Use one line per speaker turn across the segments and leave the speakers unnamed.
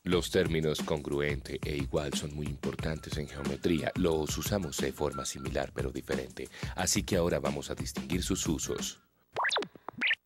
Los términos congruente e igual son muy importantes en geometría. Los usamos de forma similar pero diferente. Así que ahora vamos a distinguir sus usos.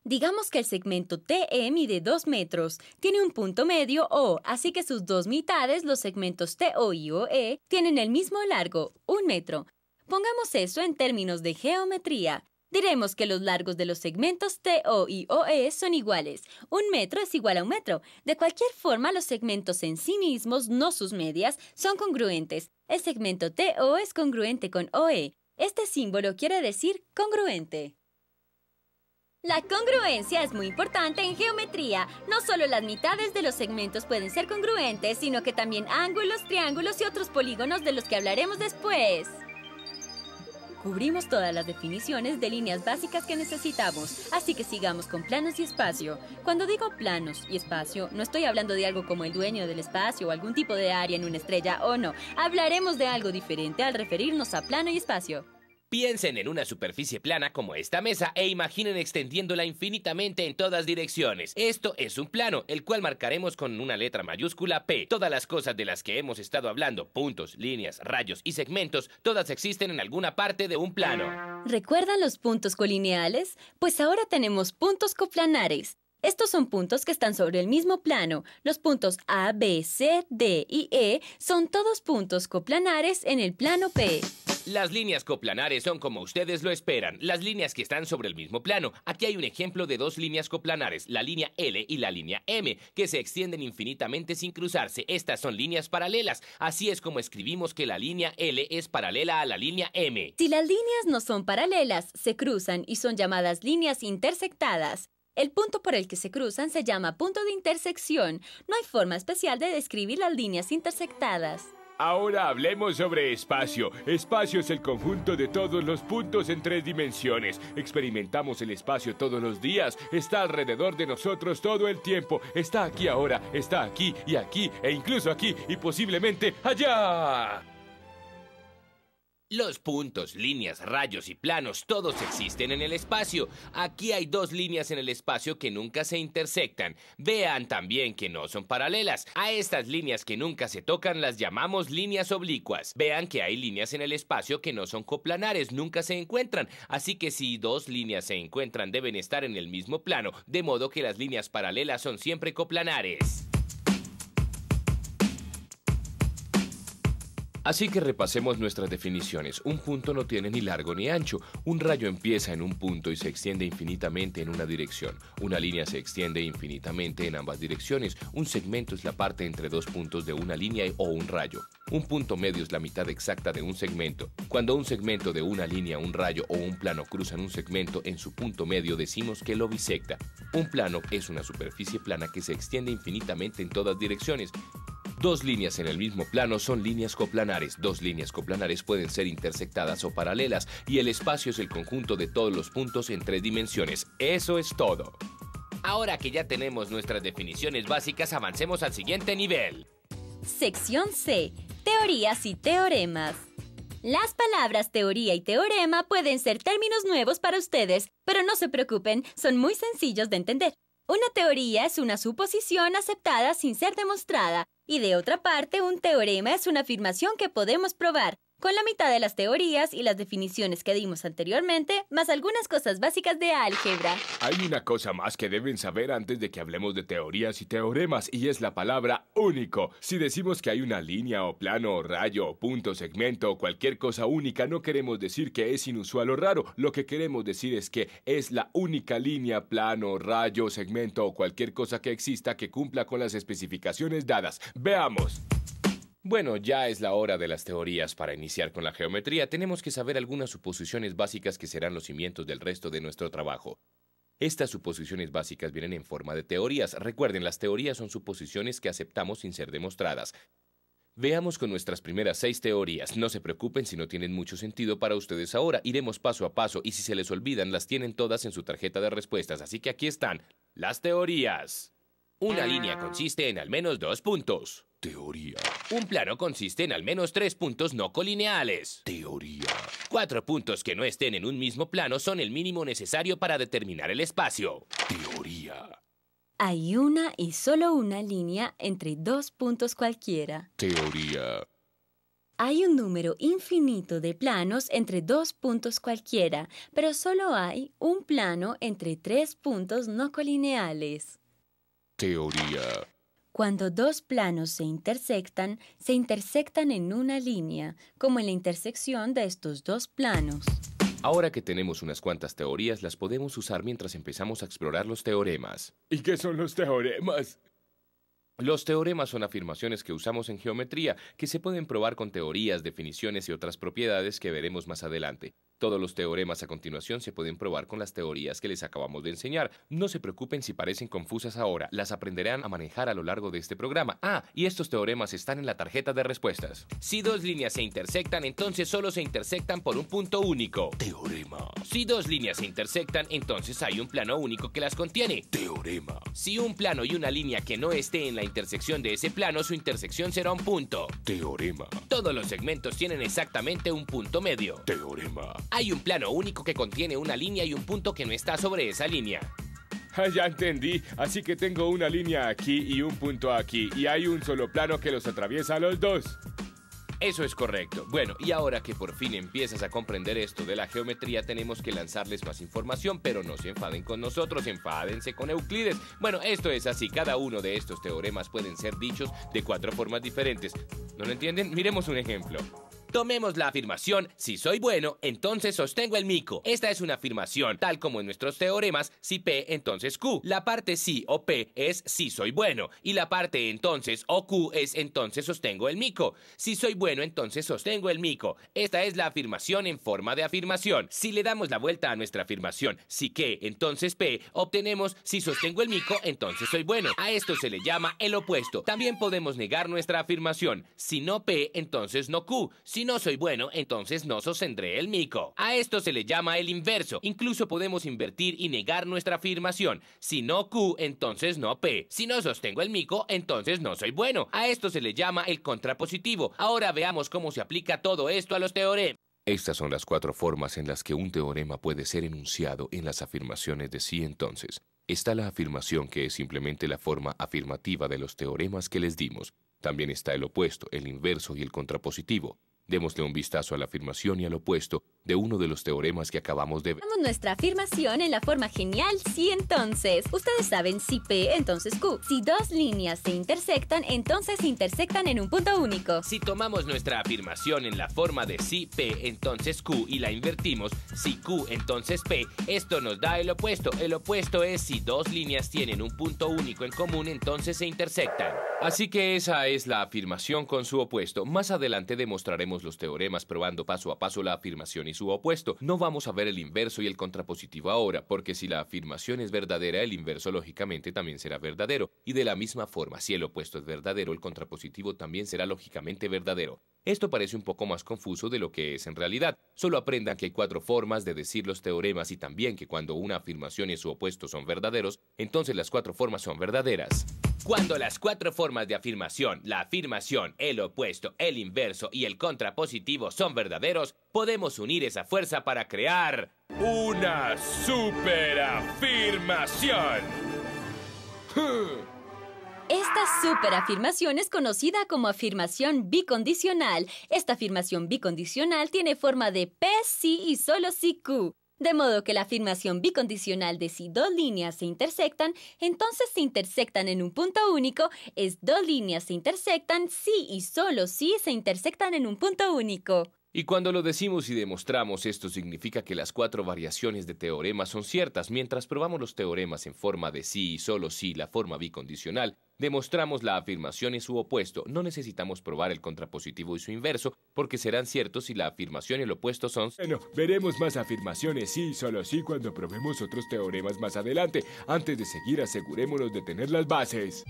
Digamos que el segmento TE mide 2 metros, tiene un punto medio O, así que sus dos mitades, los segmentos TO y OE, tienen el mismo largo, 1 metro. Pongamos eso en términos de geometría. Diremos que los largos de los segmentos TO y OE son iguales. 1 metro es igual a 1 metro. De cualquier forma, los segmentos en sí mismos, no sus medias, son congruentes. El segmento TO es congruente con OE. Este símbolo quiere decir congruente. La congruencia es muy importante en geometría. No solo las mitades de los segmentos pueden ser congruentes, sino que también ángulos, triángulos y otros polígonos de los que hablaremos después. Cubrimos todas las definiciones de líneas básicas que necesitamos, así que sigamos con planos y espacio. Cuando digo planos y espacio, no estoy hablando de algo como el dueño del espacio o algún tipo de área en una estrella o no. Hablaremos de algo diferente al referirnos a plano y espacio.
Piensen en una superficie plana como esta mesa e imaginen extendiéndola infinitamente en todas direcciones. Esto es un plano, el cual marcaremos con una letra mayúscula P. Todas las cosas de las que hemos estado hablando, puntos, líneas, rayos y segmentos, todas existen en alguna parte de un plano.
¿Recuerdan los puntos colineales? Pues ahora tenemos puntos coplanares. Estos son puntos que están sobre el mismo plano. Los puntos A, B, C, D y E son todos puntos coplanares en el plano P.
Las líneas coplanares son como ustedes lo esperan, las líneas que están sobre el mismo plano. Aquí hay un ejemplo de dos líneas coplanares, la línea L y la línea M, que se extienden infinitamente sin cruzarse. Estas son líneas paralelas. Así es como escribimos que la línea L es paralela a la línea M.
Si las líneas no son paralelas, se cruzan y son llamadas líneas intersectadas. El punto por el que se cruzan se llama punto de intersección. No hay forma especial de describir las líneas intersectadas.
Ahora hablemos sobre espacio. Espacio es el conjunto de todos los puntos en 3 dimensiones. Experimentamos el espacio todos los días. Está alrededor de nosotros todo el tiempo. Está aquí ahora, está aquí y aquí e incluso aquí y posiblemente allá.
Los puntos, líneas, rayos y planos, todos existen en el espacio. Aquí hay dos líneas en el espacio que nunca se intersectan. Vean también que no son paralelas. A estas líneas que nunca se tocan las llamamos líneas oblicuas. Vean que hay líneas en el espacio que no son coplanares, nunca se encuentran. Así que si dos líneas se encuentran deben estar en el mismo plano, de modo que las líneas paralelas son siempre coplanares.
Así que repasemos nuestras definiciones. Un punto no tiene ni largo ni ancho. Un rayo empieza en un punto y se extiende infinitamente en una dirección. Una línea se extiende infinitamente en ambas direcciones. Un segmento es la parte entre dos puntos de una línea o un rayo. Un punto medio es la mitad exacta de un segmento. Cuando un segmento de una línea, un rayo o un plano cruzan un segmento en su punto medio, decimos que lo bisecta. Un plano es una superficie plana que se extiende infinitamente en todas direcciones. Dos líneas en el mismo plano son líneas coplanares. Dos líneas coplanares pueden ser intersectadas o paralelas, y el espacio es el conjunto de todos los puntos en 3 dimensiones. Eso es todo.
Ahora que ya tenemos nuestras definiciones básicas, avancemos al siguiente nivel.
Sección C. Teorías y teoremas. Las palabras teoría y teorema pueden ser términos nuevos para ustedes, pero no se preocupen, son muy sencillos de entender. Una teoría es una suposición aceptada sin ser demostrada, y de otra parte, un teorema es una afirmación que podemos probar. Con la mitad de las teorías y las definiciones que dimos anteriormente, más algunas cosas básicas de álgebra.
Hay una cosa más que deben saber antes de que hablemos de teorías y teoremas, y es la palabra único. Si decimos que hay una línea o plano o rayo o punto, segmento o cualquier cosa única, no queremos decir que es inusual o raro. Lo que queremos decir es que es la única línea, plano, rayo, segmento o cualquier cosa que exista que cumpla con las especificaciones dadas. Veamos.
Bueno, ya es la hora de las teorías. Para iniciar con la geometría, tenemos que saber algunas suposiciones básicas que serán los cimientos del resto de nuestro trabajo. Estas suposiciones básicas vienen en forma de teorías. Recuerden, las teorías son suposiciones que aceptamos sin ser demostradas. Veamos con nuestras primeras 6 teorías. No se preocupen si no tienen mucho sentido para ustedes ahora. Iremos paso a paso y si se les olvidan, las tienen todas en su tarjeta de respuestas. Así que aquí están las teorías.
Una línea consiste en al menos 2 puntos.
Teoría.
Un plano consiste en al menos 3 puntos no colineales.
Teoría.
4 puntos que no estén en un mismo plano son el mínimo necesario para determinar el espacio.
Teoría.
Hay una y solo una línea entre dos puntos cualquiera.
Teoría.
Hay un número infinito de planos entre dos puntos cualquiera, pero solo hay un plano entre tres puntos no colineales.
Teoría.
Cuando dos planos se intersectan en una línea, como en la intersección de estos dos planos.
Ahora que tenemos unas cuantas teorías, las podemos usar mientras empezamos a explorar los teoremas.
¿Y qué son los teoremas?
Los teoremas son afirmaciones que usamos en geometría, que se pueden probar con teorías, definiciones y otras propiedades que veremos más adelante. Todos los teoremas a continuación se pueden probar con las teorías que les acabamos de enseñar. No se preocupen si parecen confusas ahora, las aprenderán a manejar a lo largo de este programa. Y estos teoremas están en la tarjeta de respuestas.
Si dos líneas se intersectan, entonces solo se intersectan por un punto único.
Teorema.
Si dos líneas se intersectan, entonces hay un plano único que las contiene.
Teorema.
Si un plano y una línea que no esté en la intersección de ese plano, su intersección será un punto.
Teorema.
Todos los segmentos tienen exactamente un punto medio.
Teorema.
Hay un plano único que contiene una línea y un punto que no está sobre esa línea.
Ya entendí. Así que tengo una línea aquí y un punto aquí. Y hay un solo plano que los atraviesa a los dos.
Eso es correcto.
Bueno, y ahora que por fin empiezas a comprender esto de la geometría, tenemos que lanzarles más información, pero no se enfaden con nosotros, enfádense con Euclides. Bueno, esto es así, cada uno de estos teoremas pueden ser dichos de 4 formas diferentes. ¿No lo entienden? Miremos un ejemplo.
Tomemos la afirmación, si soy bueno, entonces sostengo el mico. Esta es una afirmación, tal como en nuestros teoremas, si P, entonces Q. La parte si o P es si soy bueno, y la parte entonces o Q es entonces sostengo el mico. Si soy bueno, entonces sostengo el mico. Esta es la afirmación en forma de afirmación. Si le damos la vuelta a nuestra afirmación, si que, entonces P, obtenemos si sostengo el mico, entonces soy bueno. A esto se le llama el opuesto. También podemos negar nuestra afirmación. Si no P, entonces no Q. Si no soy bueno, entonces no sostendré el mico. A esto se le llama el inverso. Incluso podemos invertir y negar nuestra afirmación. Si no Q, entonces no P. Si no sostengo el mico, entonces no soy bueno. A esto se le llama el contrapositivo. Ahora veamos cómo se aplica todo esto a los teoremas.
Estas son las 4 formas en las que un teorema puede ser enunciado en las afirmaciones de sí entonces. Está la afirmación, que es simplemente la forma afirmativa de los teoremas que les dimos. También está el opuesto, el inverso y el contrapositivo. Démosle un vistazo a la afirmación y al opuesto de uno de los teoremas que acabamos de ver.
Damos nuestra afirmación en la forma genial sí entonces. Ustedes saben si P, entonces Q. Si dos líneas se intersectan, entonces se intersectan en un punto único.
Si tomamos nuestra afirmación en la forma de si P, entonces Q y la invertimos, si Q, entonces P, esto nos da el opuesto. El opuesto es si dos líneas tienen un punto único en común, entonces se intersectan.
Así que esa es la afirmación con su opuesto. Más adelante demostraremos los teoremas probando paso a paso la afirmación y su opuesto. No vamos a ver el inverso y el contrapositivo ahora, porque si la afirmación es verdadera, el inverso lógicamente también será verdadero. Y de la misma forma, si el opuesto es verdadero, el contrapositivo también será lógicamente verdadero. Esto parece un poco más confuso de lo que es en realidad. Solo aprendan que hay 4 formas de decir los teoremas y también que cuando una afirmación y su opuesto son verdaderos, entonces las 4 formas son verdaderas.
Cuando las 4 formas de afirmación, la afirmación, el opuesto, el inverso y el contrapositivo son verdaderos, podemos unir esa fuerza para crear
¡una superafirmación!
Esta superafirmación es conocida como afirmación bicondicional. Esta afirmación bicondicional tiene forma de P, sí y solo sí Q. De modo que la afirmación bicondicional de si dos líneas se intersectan, entonces se intersectan en un punto único, es dos líneas se intersectan, sí y solo sí se intersectan en un punto único.
Y cuando lo decimos y demostramos, esto significa que las 4 variaciones de teorema son ciertas. Mientras probamos los teoremas en forma de sí y solo sí, la forma bicondicional, demostramos la afirmación y su opuesto. No necesitamos probar el contrapositivo y su inverso, porque serán ciertos si la afirmación y el opuesto son...
Bueno, veremos más afirmaciones sí y solo sí cuando probemos otros teoremas más adelante. Antes de seguir, asegurémonos de tener las bases.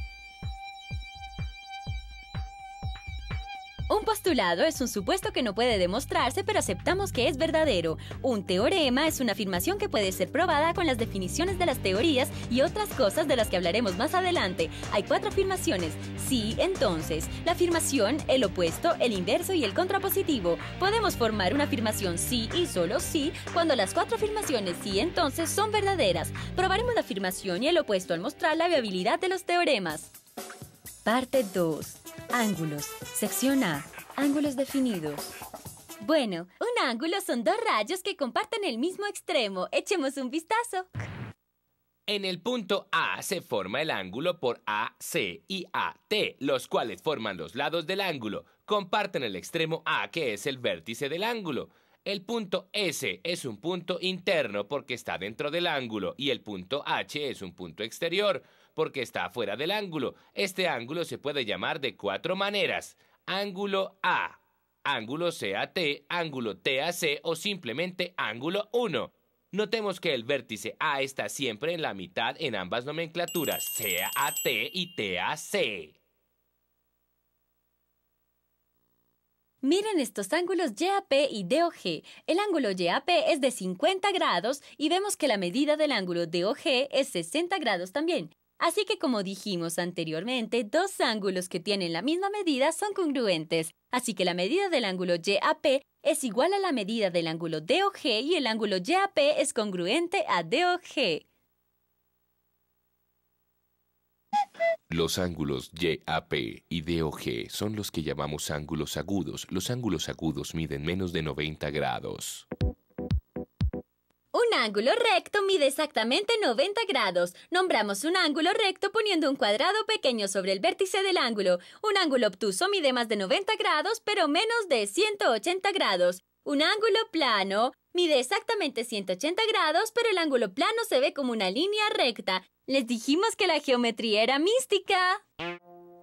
Un postulado es un supuesto que no puede demostrarse, pero aceptamos que es verdadero. Un teorema es una afirmación que puede ser probada con las definiciones de las teorías y otras cosas de las que hablaremos más adelante. Hay 4 afirmaciones. Sí, entonces. La afirmación, el opuesto, el inverso y el contrapositivo. Podemos formar una afirmación sí y solo sí cuando las 4 afirmaciones sí, entonces son verdaderas. Probaremos la afirmación y el opuesto al mostrar la viabilidad de los teoremas. Parte 2. Ángulos. Sección A. Ángulos definidos. Bueno, un ángulo son 2 rayos que comparten el mismo extremo. Echemos un vistazo.
En el punto A se forma el ángulo por AC y AT, los cuales forman los lados del ángulo. Comparten el extremo A, que es el vértice del ángulo. El punto S es un punto interno porque está dentro del ángulo y el punto H es un punto exterior porque está fuera del ángulo. Este ángulo se puede llamar de 4 maneras: ángulo A, ángulo CAT, ángulo TAC o simplemente ángulo 1. Notemos que el vértice A está siempre en la mitad en ambas nomenclaturas, CAT y TAC.
Miren estos ángulos YAP y DOG. El ángulo YAP es de 50 grados y vemos que la medida del ángulo DOG es 60 grados también. Así que, como dijimos anteriormente, 2 ángulos que tienen la misma medida son congruentes. Así que la medida del ángulo YAP es igual a la medida del ángulo DOG y el ángulo YAP es congruente a DOG.
Los ángulos YAP y DOG son los que llamamos ángulos agudos. Los ángulos agudos miden menos de 90 grados.
Un ángulo recto mide exactamente 90 grados. Nombramos un ángulo recto poniendo un cuadrado pequeño sobre el vértice del ángulo. Un ángulo obtuso mide más de 90 grados, pero menos de 180 grados. Un ángulo plano mide exactamente 180 grados, pero el ángulo plano se ve como una línea recta. Les dijimos que la geometría era mística.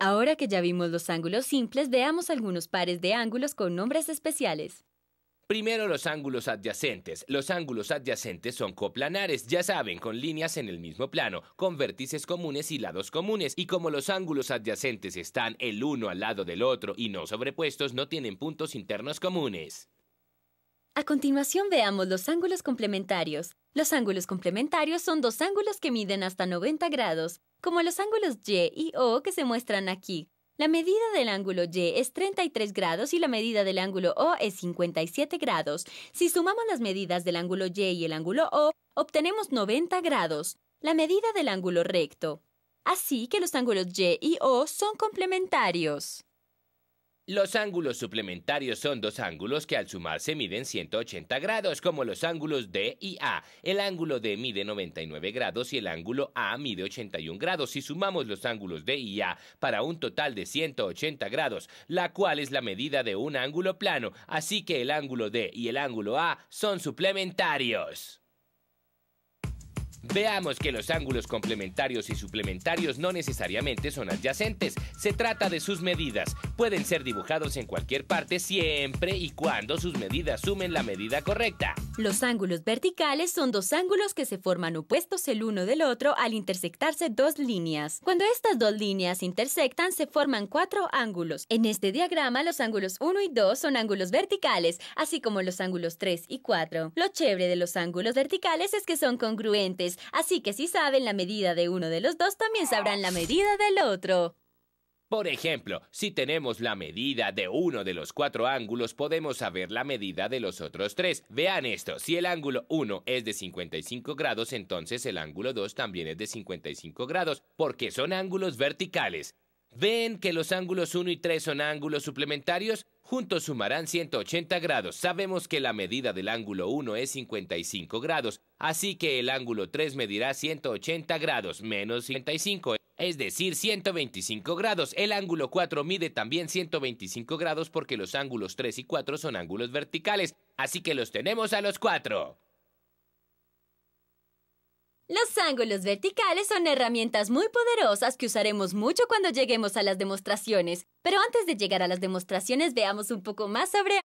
Ahora que ya vimos los ángulos simples, veamos algunos pares de ángulos con nombres especiales.
Primero, los ángulos adyacentes. Los ángulos adyacentes son coplanares, ya saben, con líneas en el mismo plano, con vértices comunes y lados comunes. Y como los ángulos adyacentes están el uno al lado del otro y no sobrepuestos, no tienen puntos internos comunes.
A continuación veamos los ángulos complementarios. Los ángulos complementarios son 2 ángulos que miden hasta 90 grados, como los ángulos Y y O que se muestran aquí. La medida del ángulo Y es 33 grados y la medida del ángulo O es 57 grados. Si sumamos las medidas del ángulo Y y el ángulo O, obtenemos 90 grados, la medida del ángulo recto. Así que los ángulos Y y O son complementarios.
Los ángulos suplementarios son 2 ángulos que al sumarse miden 180 grados, como los ángulos D y A. El ángulo D mide 99 grados y el ángulo A mide 81 grados. Si sumamos los ángulos D y A para un total de 180 grados, la cual es la medida de un ángulo plano, así que el ángulo D y el ángulo A son suplementarios. Veamos que los ángulos complementarios y suplementarios no necesariamente son adyacentes. Se trata de sus medidas. Pueden ser dibujados en cualquier parte siempre y cuando sus medidas sumen la medida correcta.
Los ángulos verticales son 2 ángulos que se forman opuestos el uno del otro al intersectarse 2 líneas. Cuando estas 2 líneas intersectan, se forman 4 ángulos. En este diagrama, los ángulos 1 y 2 son ángulos verticales, así como los ángulos 3 y 4. Lo chévere de los ángulos verticales es que son congruentes. Así que si saben la medida de uno de los 2, también sabrán la medida del otro.
Por ejemplo, si tenemos la medida de uno de los 4 ángulos, podemos saber la medida de los otros 3. Vean esto, si el ángulo 1 es de 55 grados, entonces el ángulo 2 también es de 55 grados, porque son ángulos verticales. ¿Ven que los ángulos 1 y 3 son ángulos suplementarios? Juntos sumarán 180 grados. Sabemos que la medida del ángulo 1 es 55 grados, así que el ángulo 3 medirá 180 grados menos 55, es decir, 125 grados. El ángulo 4 mide también 125 grados porque los ángulos 3 y 4 son ángulos verticales, así que los tenemos a los 4.
Los ángulos verticales son herramientas muy poderosas que usaremos mucho cuando lleguemos a las demostraciones. Pero antes de llegar a las demostraciones, veamos un poco más sobre